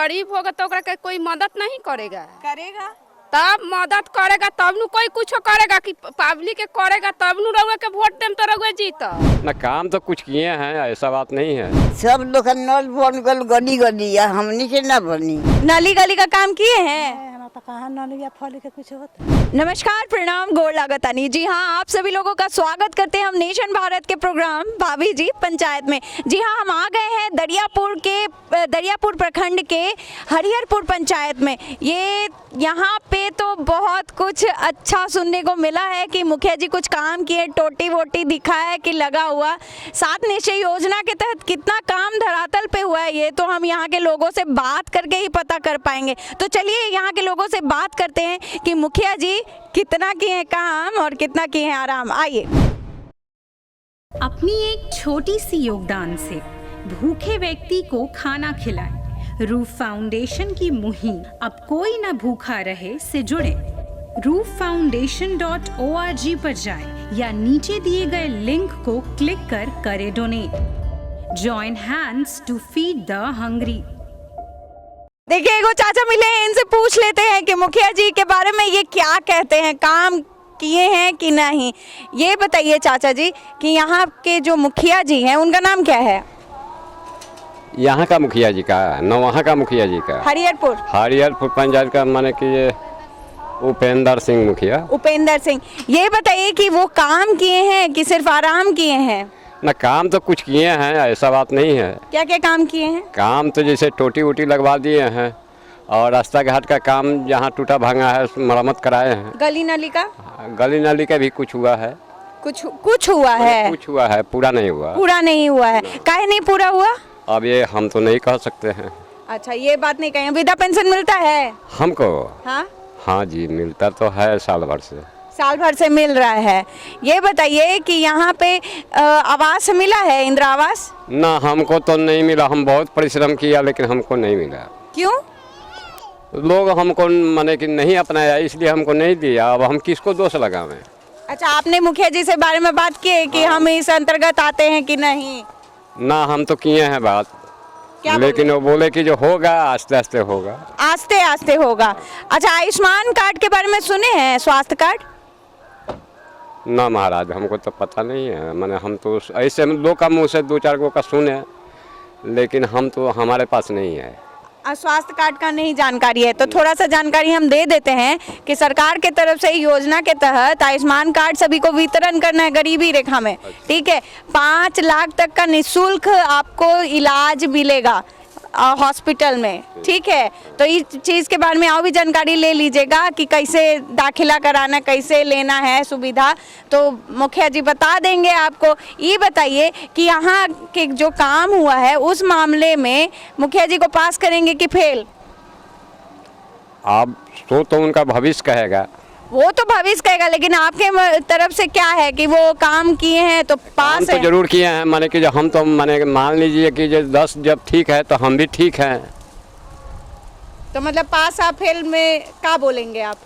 गरीब होगा तो ओकरा के कोई मदद नहीं करेगा। तब मदद करेगा तब नु कोई कुछ करेगा कि पब्लिक के करेगा तब नु रउआ के वोट देम तो रउआ जीत। ना काम तो कुछ किए हैं, ऐसा बात नहीं है। सब लोग नल बन गल गली गली या हमनी के ना बनी। नाली गली का काम किए हैं? तो कहाँ नलिया फल के कुछ होता। नमस्कार, प्रणाम, गोड़ लागतानी। जी हाँ, आप सभी लोगों का स्वागत करते हैं हम नेशन भारत के प्रोग्राम भाभी जी पंचायत में। जी हाँ, हम आ गए हैं दरियापुर प्रखंड के हरिहरपुर पंचायत में। ये यहाँ पे तो बहुत कुछ अच्छा सुनने को मिला है कि मुखिया जी कुछ काम किए, टोटी वोटी दिखाया कि लगा हुआ। 7 निश्चय योजना के तहत कितना काम धरातल पे हुआ है ये तो हम यहाँ के लोगों से बात करके ही पता कर पाएंगे। तो चलिए यहाँ के लोगों से बात करते हैं कि मुखिया जी कितना किए हैं काम और कितना किए हैं आराम। आइए। अपनी एक छोटी सी योगदान से भूखे व्यक्ति को खाना खिलाएं। रूफ फाउंडेशन की मुहिम अब कोई न भूखा रहे से जुड़े। rooffoundation.org पर जाएं या नीचे दिए गए लिंक को क्लिक कर करें donate. Join hands to feed the hungry. देखिए, एगो चाचा मिले हैं, इनसे पूछ लेते हैं कि मुखिया जी के बारे में ये क्या कहते हैं, काम किए हैं कि नहीं। ये बताइए चाचा जी कि यहाँ के जो मुखिया जी हैं उनका नाम क्या है? यहाँ का मुखिया जी का न वहाँ का मुखिया जी का। हरिहरपुर पंचायत का माने कि ये उपेंद्र सिंह मुखिया। उपेंद्र सिंह। ये बताइए कि वो काम किए हैं कि सिर्फ आराम किए हैं? ना काम तो कुछ किए हैं, ऐसा बात नहीं है। क्या क्या काम किए हैं? काम तो जैसे टोटी वोटी लगवा दिए हैं और रास्ता घाट का काम जहाँ टूटा भांगा है मरम्मत कराए हैं। गली नाली का भी कुछ हुआ है। कुछ हुआ है? कुछ हुआ है, पूरा नहीं हुआ है। काहे नहीं पूरा हुआ? अब ये हम तो नहीं कह सकते हैं। अच्छा, ये बात नहीं कहें। वृद्धा पेंशन मिलता है हमको? हाँ जी, मिलता तो है साल भर से मिल रहा है। ये बताइए कि यहाँ पे आवास मिला है, इंदिरा आवास? ना, हमको तो नहीं मिला। हम बहुत परिश्रम किया लेकिन हमको नहीं मिला। क्यों? लोग हमको माने कि नहीं अपनाया, इसलिए हमको नहीं दिया। अब हम किसको दोष लगावें? अच्छा, आपने मुखिया जी से बारे में बात की है कि हम इस अंतर्गत आते हैं कि नहीं? ना, हम तो किए हैं बात, लेकिन वो बोले कि जो होगा आस्ते आस्ते होगा। अच्छा, आयुष्मान कार्ड के बारे में सुने हैं? स्वास्थ्य कार्ड? ना महाराज, हमको तो पता नहीं है। माने हम तो ऐसे लोग का मुँह से 2-4 गो का सुने, लेकिन हमारे पास नहीं है। स्वास्थ्य कार्ड का नहीं जानकारी है तो थोड़ा सा जानकारी हम दे देते हैं कि सरकार के तरफ से योजना के तहत आयुष्मान कार्ड सभी को वितरण करना है गरीबी रेखा में। ठीक है, 5 लाख तक का निःशुल्क आपको इलाज मिलेगा हॉस्पिटल में। ठीक है, तो इस चीज़ के बारे में और भी जानकारी ले लीजिएगा कि कैसे दाखिला कराना, कैसे लेना है सुविधा, तो मुखिया जी बता देंगे आपको। ये बताइए कि यहाँ के जो काम हुआ है उस मामले में मुखिया जी को पास करेंगे कि फेल? आप तो उनका भविष्य कहेगा। वो तो भविष्य कहेगा, लेकिन आपके तरफ से क्या है कि वो काम किए हैं तो पास है? तो जरूर किए हैं। माने कि हम तो माने मान लीजिए कि 10 जब ठीक है तो हम भी ठीक हैं। तो मतलब पास आप फेल में क्या बोलेंगे आप?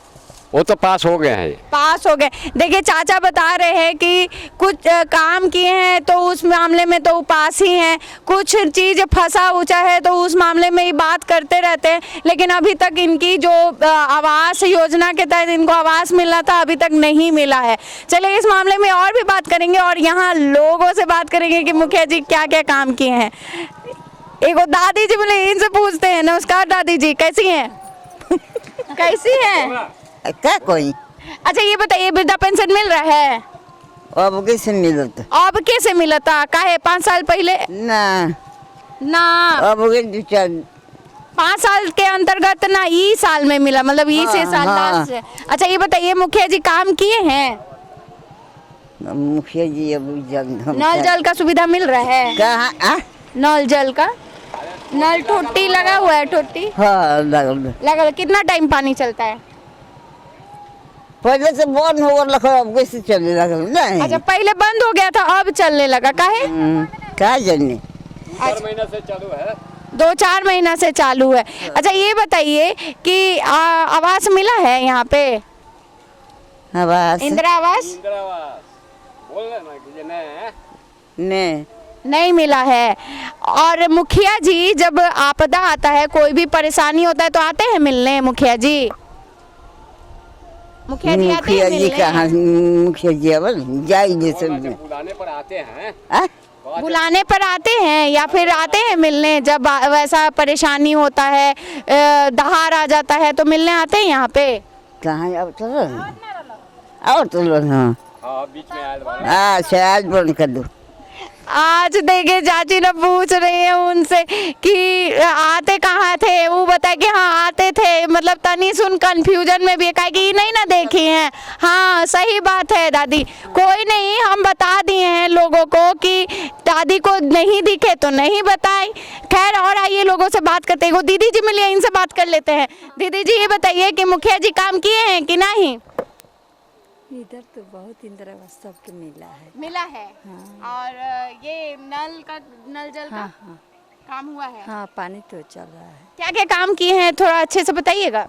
वो तो पास हो गए हैं। पास हो गए। देखिए, चाचा बता रहे हैं कि कुछ काम किए हैं तो उस मामले में तो पास ही हैं, कुछ चीज़ फंसा उचा है तो उस मामले में ही बात करते रहते हैं, लेकिन अभी तक इनकी जो आवास योजना के तहत इनको आवास मिलना था अभी तक नहीं मिला है। चलिए, इस मामले में और भी बात करेंगे और यहाँ लोगों से बात करेंगे कि मुखिया जी क्या क्या काम किए हैं। एक दादी जी बोले, इनसे पूछते हैं। नमस्कार दादी जी, कैसी हैं? कैसी हैं? क्या कोई? अच्छा, ये बताइए, वृद्धा पेंशन मिल रहा है? अब कैसे मिलता? काहे 5 साल पहले? ना अब 5 साल के अंतर्गत ना ई साल में मिला, मतलब ई से साल लास्ट से। अच्छा, ये बताइए, मुखिया जी काम किए हैं? मुखिया जी अब नल जल का सुविधा मिल रहा है? कहाँ? नल जल का नल टोटी लगा हुआ है? टोटी लगा। कितना टाइम पानी चलता है? पहले से बंद हो गया, अब कैसे चलने लगा? नहीं। अच्छा, पहले बंद हो गया था, अब चलने लगा। काहे? क्या जानने? 4 महीना से चालू है। 2-4 महीना से चालू है। अच्छा, ये बताइए कि आवास मिला है यहाँ पे? आवास? इंदिरा आवास? बोल रहे ना कि नहीं मिला है। और मुखिया जी जब आपदा आता है, कोई भी परेशानी होता है तो आते हैं मिलने मुखिया जी? मुखिया जी आते हैं मुखिया जी मिलने? कहाँ मुखिया जी अब जाएंगे सब बुलाने पर आते हैं। हाँ? बुलाने पर आते हैं या फिर आते हैं मिलने जब वैसा परेशानी होता है, दहाड़ आ जाता है तो मिलने आते हैं यहाँ पे? कहाँ अब तो और तो लो हाँ बीच में आयल बाड़े। अच्छा आज बंद कर दो। आज देखिए चाची ना पूछ रही है उनसे कि आते कहाँ थे, वो बताए कि हाँ आते थे, मतलब तनी सुन कंफ्यूजन में भी है, कहा कि नहीं ना देखी हैं। हाँ सही बात है दादी, कोई नहीं, हम बता दिए हैं लोगों को कि दादी को नहीं दिखे तो नहीं बताए। खैर और आइए लोगों से बात करते हैं। वो दीदी जी मिलिए, इनसे बात कर लेते हैं। दीदी जी ये बताइए कि मुखिया जी काम किए हैं कि नहीं? इधर तो बहुत इंदिरा आवास सबके मिला है। और ये नल जल का काम हुआ है? हाँ पानी तो चल रहा है। क्या क्या काम किए हैं थोड़ा अच्छे से बताइएगा।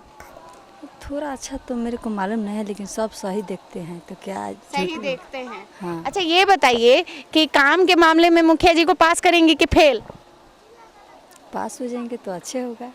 थोड़ा अच्छा तो मेरे को मालूम नहीं है, लेकिन सब सही देखते हैं तो क्या सही देखते हैं। हाँ। अच्छा ये बताइए कि काम के मामले में मुखिया जी को पास करेंगे कि फेल? पास हो जाएंगे तो अच्छे होगा।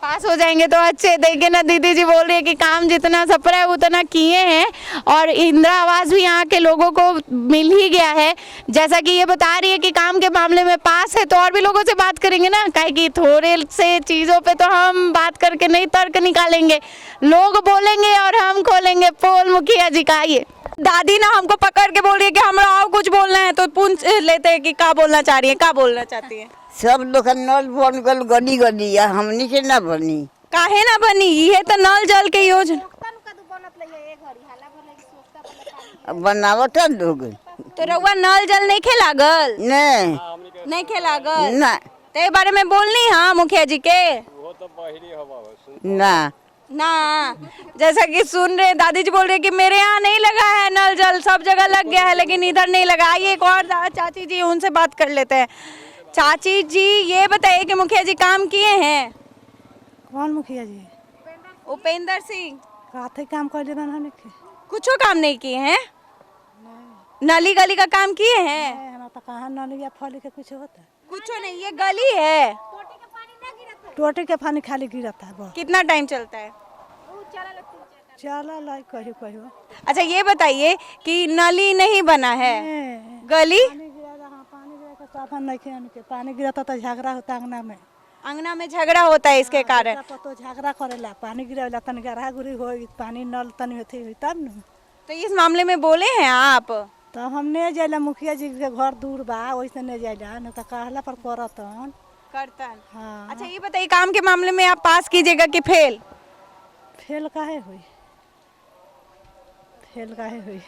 पास हो जाएंगे तो अच्छे। देखिए ना दीदी जी बोल रही है कि काम जितना सपरा है उतना किए हैं, और इंदिरा आवास भी यहाँ के लोगों को मिल ही गया है। जैसा कि ये बता रही है कि काम के मामले में पास है, तो और भी लोगों से बात करेंगे ना, काहे कि थोड़े से चीज़ों पे तो हम बात करके नहीं तर्क निकालेंगे, लोग बोलेंगे और हम खोलेंगे पोल मुखिया जी का। ये दादी ना हमको पकड़ के बोल रही है कि हमरा और कुछ बोलना है, तो पूछ लेते हैं कि क्या बोलना चाह रही है, क्या बोलना चाहती है। सब लोग का नल बन गल गली गली हमनी के ना बनी। काहे ना बनी, ये तो नल जल के योजना बनावट लोग तो रउआ नल जल नहीं खेलागल? नहीं खेलागल ना ते बारे में बोलनी हाँ मुखिया जी के ना ना। जैसा कि सुन रहे दादी जी बोल रहे कि मेरे यहाँ नहीं लगा है नल जल, सब जगह लग गया है लेकिन इधर नहीं लगा। आइए एक और चाची जी, उनसे बात कर लेते हैं। चाची जी ये बताइए कि मुखिया जी काम किए हैं? कौन मुखिया जी? उपेंद्र सिंह। काथे काम कर ले बना के कुछ काम नहीं किए हैं? नली गली का काम किए हैं? हमारा तो कहाँ नल या फल के कुछ होता है। कुछ नहीं, ये गली है। टोटे के पानी खाली गिरता है बहुत। कितना टाइम चलता है? चला लाई कहियो कहियो। अच्छा ये बताइए कि नली नहीं बना है, गली पानी गिरा तो साधन नहीं के पानी गिरता तो झगड़ा होता अंगना में झगड़ा होता है इसके कारण। तो झगड़ा करेला, पानी गिरावेला तन गरहा गुरी हो, पानी नल तन होती हुई तब न। तो इस मामले में बोले हैं आप? तो हम नहीं जाइला, मुखिया जी के घर दूर बा, वैसे नहीं जाइला, न तो कहला पर करतन। हाँ। अच्छा ये बताइए काम के मामले में आप पास कीजिएगा कि फेल? फेल काहे हुई? फेल काहे हुई?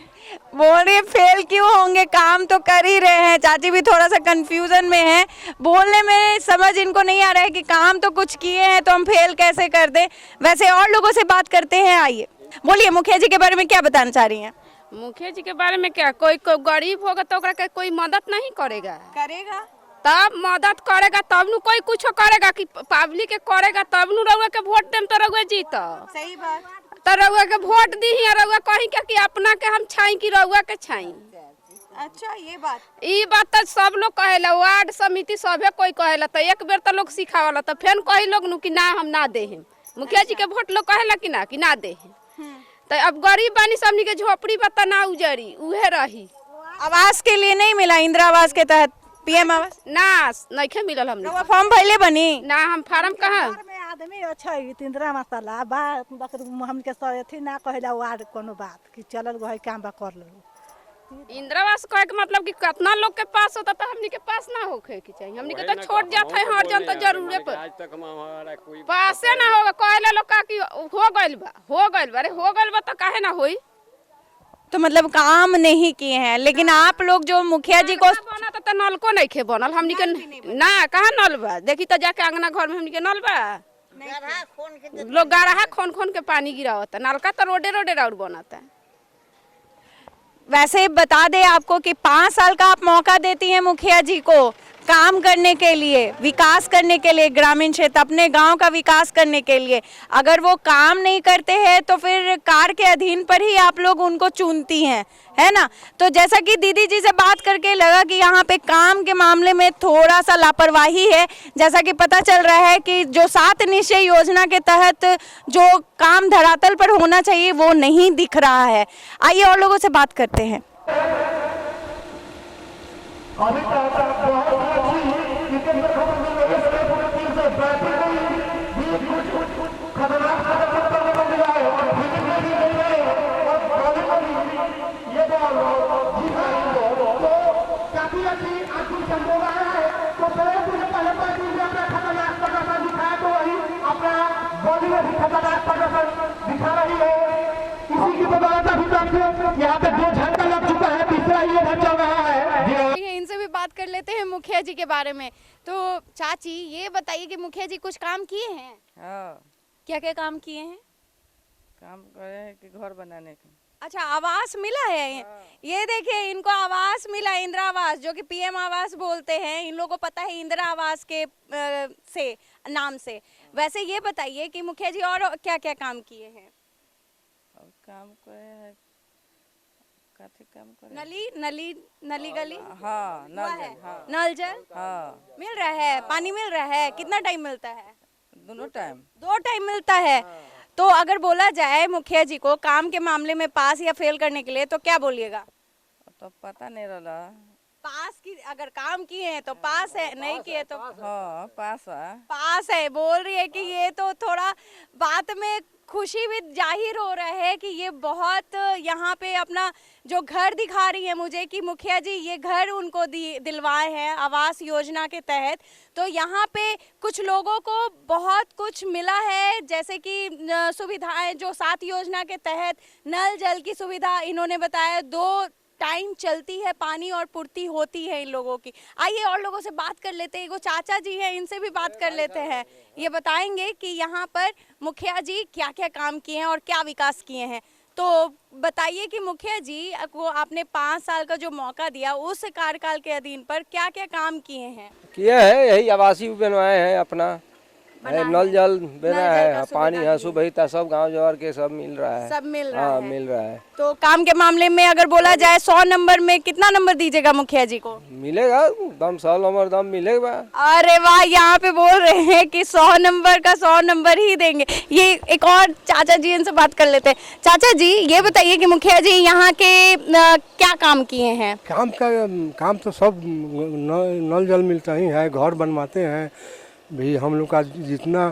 बोल रही है फेल क्यों होंगे, काम तो कर ही रहे हैं। चाची भी थोड़ा सा कंफ्यूजन में है, बोलने में समझ इनको नहीं आ रहा है कि काम तो कुछ किए हैं तो हम फेल कैसे कर दें। वैसे और लोगों से बात करते हैं, आइए बोलिए मुखिया जी के बारे में क्या बताना चाह रही हैं? मुखिया जी के बारे में क्या, कोई गरीब होगा तो ओकरा के कोई मदद नहीं करेगा? तब मदद करेगा तब नु कोई कुछ करेगा कि पब्लिक के करेगा तब नु रउआ के वोट देम तो रउआ जीत। सही बात। तो रउआ के वोट दी ही, रउआ कहीं क्या कि अपना के हम छाई कि रउआ के छाई। अच्छा ये बात तो सब लोग कहेला, वार्ड समिति सभे कोई कहेला, तो एक बेर तो लोग सिखावला, तो फिर कही लोग नु कि ना हम ना दे हम। मुखिया जी के वोट लोग कहेला कि ना दे हम। तो अब गरीब बानी सबनी के झोपड़ी बता ना उजड़ी, उहे रही। आवास के लिए नहीं मिला इंदिरा आवास के तहत? पीएम आवास ना नहीं मिलल हमने। तो फॉर्म भरले बनी ना, हम फार्म कहाँ। में आदमी अच्छा इंदिरा मसाला बा हम के अथी ना कहेला वार्ड कोनो बात कि चलल गई काम बा कर लो। इंदिरा आवास कहे के मतलब कि कितना लोग के पास होता तो हमनी के पास ना होखे के चाहिए। हमनी के तो छोड़ जात है हर जन तो जरूरे पर आज तक हमारा कोई पासे ना होगा। कहले लोग का कि हो गइल बा अरे हो गइल बा तो काहे ना होई। तो मतलब काम नहीं किए हैं, लेकिन आप लोग जो मुखिया जी को बना तो नलको नहीं खे बनल हमनी के ना, कहाँ नल बा? देखी तो जाके अंगना घर में हमनी के नल बा, लोग गरहा खोन के पानी गिरावता, नलका तो रोडे राउर बनाता है। वैसे बता दे आपको कि 5 साल का आप मौका देती हैं मुखिया जी को, काम करने के लिए, विकास करने के लिए, ग्रामीण क्षेत्र अपने गांव का विकास करने के लिए अगर वो काम नहीं करते हैं तो फिर कार के अधीन पर ही आप लोग उनको चुनती हैं, है ना। तो जैसा कि दीदी जी से बात करके लगा कि यहाँ पे काम के मामले में थोड़ा सा लापरवाही है। जैसा कि पता चल रहा है कि जो 7 निश्चय योजना के तहत जो काम धरातल पर होना चाहिए वो नहीं दिख रहा है। आइए और लोगों से बात करते हैं। इनसे भी बात कर लेते हैं मुखिया जी के बारे में। तो चाची ये बताइए कि मुखिया जी कुछ काम किए हैं? हाँ, क्या क्या काम किए हैं? काम करे हैं कि घर बनाने का। अच्छा, आवास मिला है। ये देखिए, इनको आवास मिला, इंदिरा आवास, जो कि पीएम आवास बोलते हैं। इन लोगों को पता है इंदिरा आवास के से नाम से। वैसे ये बताइए कि मुखिया जी और क्या क्या काम किए हैं? और काम करे हैं, काफी काम करे। नली गली, हाँ, हुआ नल है? जल, हाँ, नल जल हाँ, मिल रहा है, पानी मिल रहा है। कितना टाइम मिलता है? दोनों टाइम। 2 टाइम मिलता है। तो अगर बोला जाए मुखिया जी को काम के मामले में पास या फेल करने के लिए तो क्या बोलिएगा? तो पता नहीं रहा। पास की, अगर काम किए हैं तो पास है, नहीं किए तो हाँ, पास है। बोल रही है कि ये तो थोड़ा बात में खुशी भी जाहिर हो रहा है कि ये बहुत यहाँ पे अपना जो घर दिखा रही है मुझे कि मुखिया जी ये घर उनको दिलवाए हैं आवास योजना के तहत। तो यहाँ पे कुछ लोगों को बहुत कुछ मिला है, जैसे कि सुविधाएं जो 7 योजना के तहत नल जल की सुविधा इन्होंने बताया, 2 टाइम चलती है, पानी और पूर्ति होती है इन लोगों की। आइए और लोगों से बात कर लेते हैं। वो चाचा जी हैं, इनसे भी बात कर लेते हैं। ये बताएंगे कि यहाँ पर मुखिया जी क्या क्या काम किए हैं और क्या विकास किए हैं। तो बताइए कि मुखिया जी को आपने 5 साल का जो मौका दिया उस कार्यकाल के अधीन पर क्या क्या काम किए हैं? किए हैं, यही आवासीय बनवाए हैं, अपना नल जल बना है, पानी है, सुविधा सब गांव जवार के सब मिल रहा है। सब मिल रहा हाँ, है। मिल रहा है। तो काम के मामले में अगर बोला जाए 100 नंबर में कितना नंबर दीजिएगा मुखिया जी को? मिलेगा दम 100 नंबर दम मिलेगा। अरे वाह, यहाँ पे बोल रहे हैं कि 100 नंबर का 100 नंबर ही देंगे। ये एक और चाचा जी, इनसे बात कर लेते हैं। चाचा जी ये बताइए कि मुखिया जी यहाँ के क्या काम किए हैं? काम तो सब नल जल मिलता ही है, घर बनवाते हैं भी। हम लोग का जितना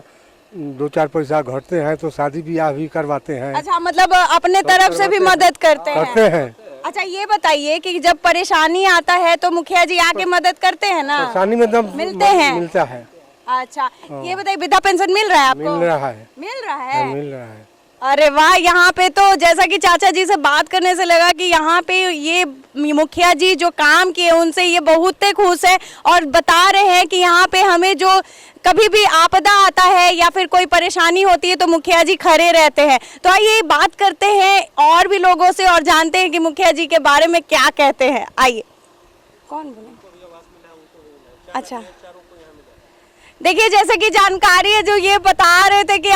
2-4 पैसा घटते हैं तो शादी ब्याह भी करवाते हैं। अच्छा, मतलब अपने तरफ से भी मदद करते हैं। अच्छा, ये बताइए कि जब परेशानी आता है तो मुखिया जी आके मदद करते हैं ना? परेशानी में दम मिलते हैं, मिलता है। अच्छा, ये बताइए वृद्धा पेंशन मिल रहा है आपको? मिल रहा है। मिल रहा है? मिल रहा है। अरे वाह, यहाँ पे तो जैसा कि चाचा जी से बात करने से लगा कि यहाँ पे ये मुखिया जी जो काम किए उनसे ये बहुत खुश है और बता रहे हैं कि यहाँ पे हमें जो कभी भी आपदा आता है या फिर कोई परेशानी होती है तो मुखिया जी खड़े रहते हैं। तो आइए बात करते हैं और भी लोगों से और जानते हैं कि मुखिया जी के बारे में क्या कहते हैं। आइए, कौन बोले? अच्छा, देखिए जैसे कि जानकारी है जो ये बता रहे थे कि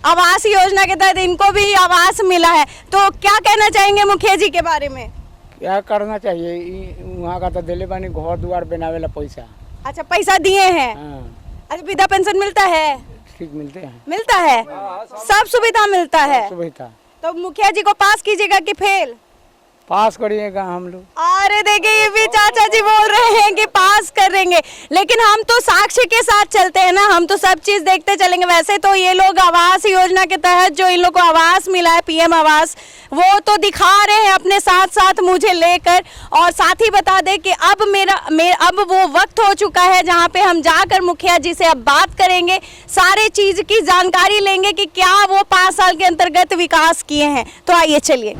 आवास योजना के तहत इनको भी आवास मिला है। तो क्या कहना चाहेंगे मुखिया जी के बारे में? क्या करना चाहिए, वहाँ का तो दिले बानी घर द्वार बनावे ला पैसा। अच्छा, पैसा दिए हैं। हाँ। अच्छा, वृद्धा पेंशन मिलता है? ठीक मिलते हैं। मिलता है, सब सुविधा मिलता है। सुविधा। तो मुखिया जी को पास कीजिएगा कि फेल? पास करिएगा हम लोग। अरे देखिए, ये भी चाचा जी बोल रहे हैं कि पास करेंगे, लेकिन हम तो साक्ष्य के साथ चलते हैं ना, हम तो सब चीज देखते चलेंगे। वैसे तो ये लोग आवास योजना के तहत जो इन लोग को आवास मिला है, पीएम आवास, वो तो दिखा रहे हैं अपने साथ साथ मुझे लेकर। और साथ ही बता दें कि अब वो वक्त हो चुका है जहाँ पे हम जाकर मुखिया जी से अब बात करेंगे, सारे चीज की जानकारी लेंगे कि क्या वो 5 साल के अंतर्गत विकास किए हैं। तो आइए चलिए।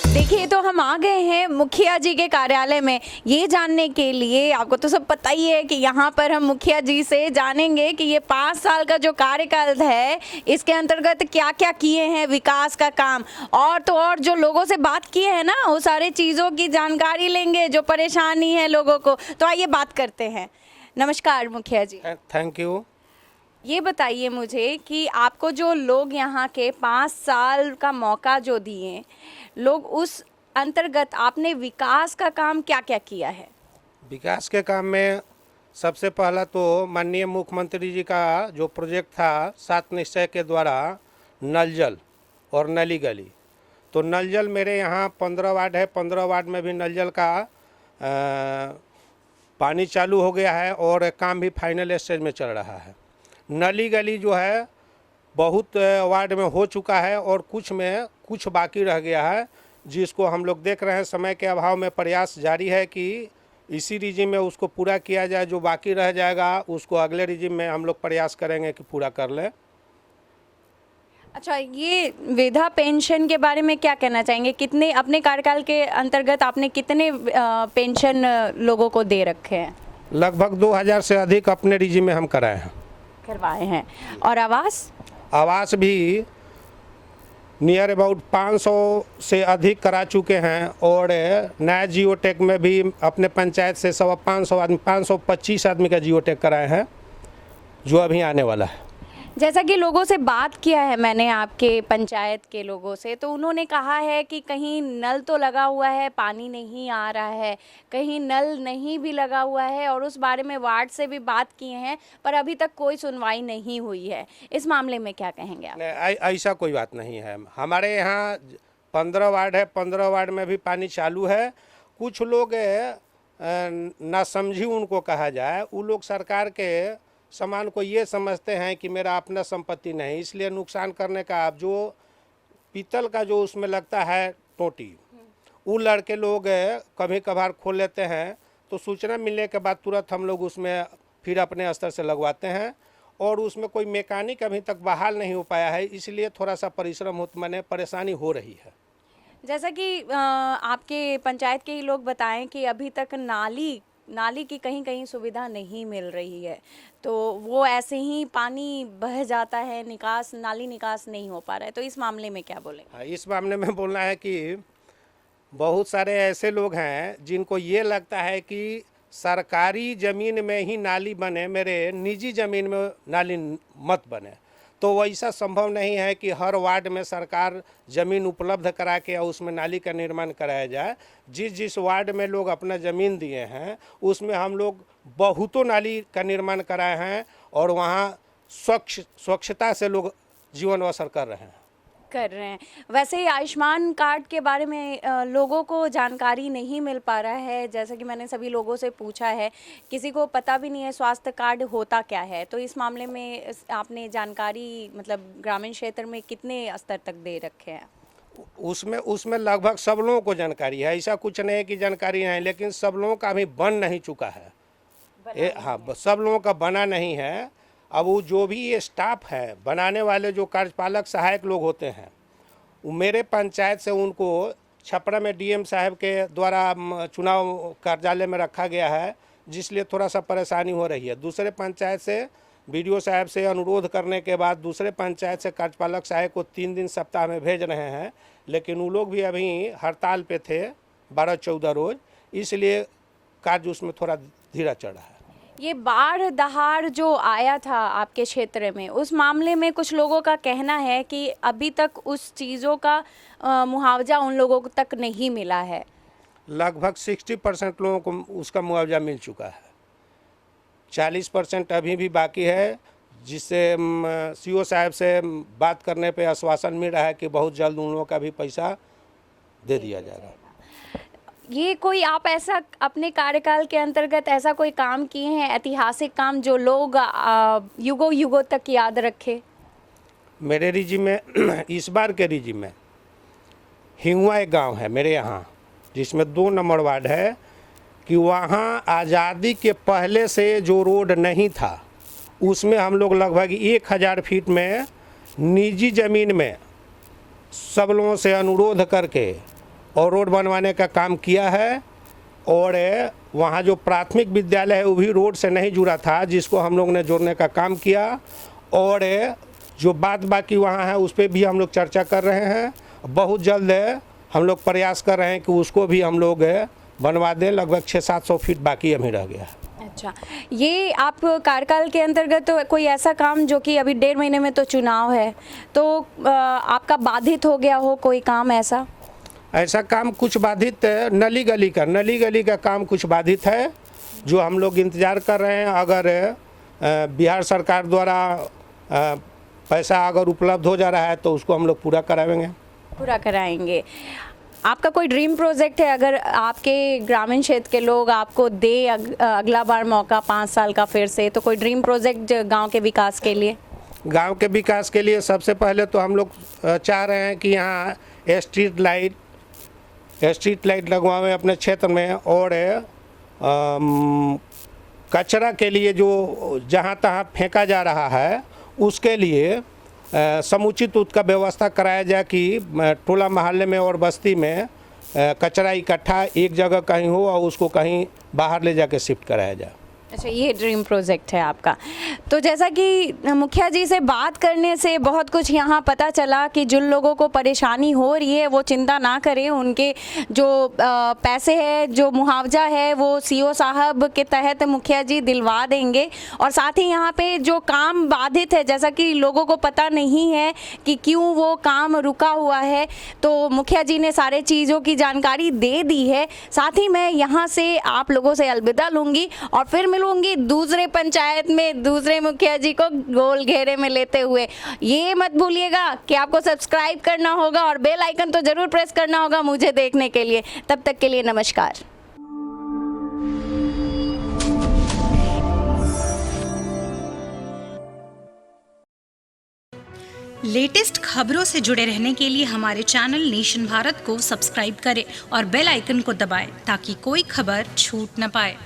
देखिए चलिए, तो हम आ गए हैं मुखिया जी के कार्यालय में ये जानने के लिए। आपको तो सब पता ही है कि यहाँ पर हम मुखिया जी से जानेंगे कि ये 5 साल का जो कार्यकाल है इसके अंतर्गत क्या क्या किए हैं विकास का काम, और तो और जो लोगों से बात किए हैं ना वो सारे चीज़ों की जानकारी लेंगे जो परेशानी है लोगों को। तो आइए बात करते हैं। नमस्कार मुखिया जी। Thank you. ये बताइए मुझे कि आपको जो लोग यहाँ के 5 साल का मौका जो दिए लोग, उस अंतर्गत आपने विकास का काम क्या क्या किया है? विकास के काम में सबसे पहला तो माननीय मुख्यमंत्री जी का जो प्रोजेक्ट था 7 निश्चय के द्वारा नल जल और नली गली, तो नल जल मेरे यहाँ 15 वार्ड है, 15 वार्ड में भी नल जल का पानी चालू हो गया है और काम भी फाइनल स्टेज में चल रहा है। नली गली जो है बहुत वार्ड में हो चुका है और कुछ में कुछ बाकी रह गया है, जिसको हम लोग देख रहे हैं। समय के अभाव में प्रयास जारी है कि इसी रिजिम में उसको पूरा किया जाए। जो बाकी रह जाएगा उसको अगले रिजिम में हम लोग प्रयास करेंगे कि पूरा कर लें। अच्छा, ये वृद्धा पेंशन के बारे में क्या कहना चाहेंगे? कितने अपने कार्यकाल के अंतर्गत आपने कितने पेंशन लोगों को दे रखे हैं? लगभग 2000 से अधिक अपने रिजिम में हम करवाए हैं। और आवास भी नियर अबाउट 500 से अधिक करा चुके हैं और नया जियो टेक में भी अपने पंचायत से 525 आदमी का जियो टेक कराए हैं, जो अभी आने वाला है। जैसा कि लोगों से बात किया है मैंने, आपके पंचायत के लोगों से, तो उन्होंने कहा है कि कहीं नल तो लगा हुआ है, पानी नहीं आ रहा है, कहीं नल नहीं भी लगा हुआ है, और उस बारे में वार्ड से भी बात किए हैं पर अभी तक कोई सुनवाई नहीं हुई है। इस मामले में क्या कहेंगे आप? ऐसा कोई बात नहीं है। हमारे यहाँ 15 वार्ड है, 15 वार्ड में भी पानी चालू है। कुछ लोग ना समझी उनको कहा जाए, वो लोग सरकार के सामान को ये समझते हैं कि मेरा अपना संपत्ति नहीं, इसलिए नुकसान करने का। आप जो पीतल का जो उसमें लगता है टोटी, वो लड़के लोग कभी कभार खोल लेते हैं, तो सूचना मिलने के बाद तुरंत हम लोग उसमें फिर अपने स्तर से लगवाते हैं और उसमें कोई मैकेनिक अभी तक बहाल नहीं हो पाया है, इसलिए थोड़ा सा परिश्रम माने परेशानी हो रही है। जैसा कि आपके पंचायत के ही लोग बताएं कि अभी तक नाली की कहीं कहीं सुविधा नहीं मिल रही है, तो वो ऐसे ही पानी बह जाता है, नाली निकास नहीं हो पा रहा है, तो इस मामले में क्या बोलेंगे? इस मामले में बोलना है कि बहुत सारे ऐसे लोग हैं जिनको ये लगता है कि सरकारी ज़मीन में ही नाली बने, मेरे निजी ज़मीन में नाली मत बने। तो वैसा संभव नहीं है कि हर वार्ड में सरकार ज़मीन उपलब्ध करा के और उसमें नाली का निर्माण कराया जाए। जिस वार्ड में लोग अपना ज़मीन दिए हैं उसमें हम लोग बहुतों नाली का निर्माण कराए हैं और वहाँ स्वच्छता से लोग जीवन बसर कर रहे हैं। वैसे ही आयुष्मान कार्ड के बारे में लोगों को जानकारी नहीं मिल पा रहा है। जैसा कि मैंने सभी लोगों से पूछा है, किसी को पता भी नहीं है स्वास्थ्य कार्ड होता क्या है। तो इस मामले में आपने जानकारी मतलब ग्रामीण क्षेत्र में कितने स्तर तक दे रखे हैं? उसमें लगभग सब लोगों को जानकारी है। ऐसा कुछ नहीं है कि जानकारी नहीं, लेकिन सब लोगों का अभी बन नहीं चुका है। हाँ, सब लोगों का बना नहीं है। अब वो जो भी ये स्टाफ है, बनाने वाले जो कार्यपालक सहायक लोग होते हैं, वो मेरे पंचायत से उनको छपरा में डीएम साहब के द्वारा चुनाव कार्यालय में रखा गया है, जिसलिए थोड़ा सा परेशानी हो रही है। दूसरे पंचायत से बीडीओ साहब से अनुरोध करने के बाद दूसरे पंचायत से कार्यपालक सहायक को 3 दिन सप्ताह में भेज रहे हैं, लेकिन वो लोग भी अभी हड़ताल पे थे 12-14 रोज, इसलिए कार्य उसमें थोड़ा धीरा चढ़ रहा है। ये बाढ़ दहाड़ जो आया था आपके क्षेत्र में, उस मामले में कुछ लोगों का कहना है कि अभी तक उस चीज़ों का मुआवजा उन लोगों तक नहीं मिला है। लगभग 60% लोगों को उसका मुआवजा मिल चुका है, 40% अभी भी बाकी है, जिससे सीओ साहब से बात करने पे आश्वासन मिल रहा है कि बहुत जल्द उन लोगों का भी पैसा दे दिया जाएगा। ये कोई आप ऐसा अपने कार्यकाल के अंतर्गत ऐसा कोई काम किए हैं, ऐतिहासिक काम, जो लोग युगों युगों तक याद रखे? मेरे रिजिम में इस बार के रिजिम में हिंगुआ एक गांव है मेरे यहाँ, जिसमें 2 नंबर वार्ड है, कि वहाँ आज़ादी के पहले से जो रोड नहीं था उसमें हम लोग लगभग 1000 फीट में निजी ज़मीन में सब लोगों से अनुरोध करके और रोड बनवाने का काम किया है। और वहाँ जो प्राथमिक विद्यालय है वो भी रोड से नहीं जुड़ा था, जिसको हम लोग ने जोड़ने का काम किया। और जो बात बाकी वहाँ है उस पर भी हम लोग चर्चा कर रहे हैं। बहुत जल्द हम लोग प्रयास कर रहे हैं कि उसको भी हम लोग बनवा दें। लगभग 600-700 फीट बाकी अभी रह गया है। अच्छा, ये आप कार्यकाल के अंतर्गत तो कोई ऐसा काम जो कि अभी 1.5 महीने में तो चुनाव है, तो आपका बाधित हो गया हो कोई काम ऐसा? ऐसा काम कुछ बाधित है, नली गली का काम कुछ बाधित है, जो हम लोग इंतज़ार कर रहे हैं। अगर बिहार सरकार द्वारा पैसा अगर उपलब्ध हो जा रहा है तो उसको हम लोग पूरा कराएंगे। आपका कोई ड्रीम प्रोजेक्ट है, अगर आपके ग्रामीण क्षेत्र के लोग आपको दे अगला बार मौका 5 साल का फिर से, तो कोई ड्रीम प्रोजेक्ट गांव के विकास के लिए? गांव के विकास के लिए सबसे पहले तो हम लोग चाह रहे हैं कि यहाँ स्ट्रीट लाइट लगवाएं अपने क्षेत्र में। और कचरा के लिए जो जहाँ तहाँ फेंका जा रहा है उसके लिए समुचित उसका व्यवस्था कराया जाए कि टोला मोहल्ले में और बस्ती में कचरा इकट्ठा एक जगह कहीं हो और उसको कहीं बाहर ले जाके शिफ्ट कराया जाए। अच्छा, ये ड्रीम प्रोजेक्ट है आपका। तो जैसा कि मुखिया जी से बात करने से बहुत कुछ यहाँ पता चला कि जिन लोगों को परेशानी हो रही है वो चिंता ना करें, उनके जो पैसे है, जो मुआवजा है, वो सीओ साहब के तहत मुखिया जी दिलवा देंगे। और साथ ही यहाँ पे जो काम बाधित है, जैसा कि लोगों को पता नहीं है कि क्यों वो काम रुका हुआ है, तो मुखिया जी ने सारे चीज़ों की जानकारी दे दी है। साथ ही मैं यहाँ से आप लोगों से अलविदा लूँगी और फिर मिलूंगी दूसरे पंचायत में दूसरे मुखिया जी को गोल घेरे में लेते हुए। ये मत भूलिएगा कि आपको सब्सक्राइब करना होगा और बेल आइकन तो जरूर प्रेस करना होगा मुझे देखने के लिए। तब तक के लिए नमस्कार। लेटेस्ट खबरों से जुड़े रहने के लिए हमारे चैनल नेशन भारत को सब्सक्राइब करें और बेल आइकन को दबाएं ताकि कोई खबर छूट न पाए।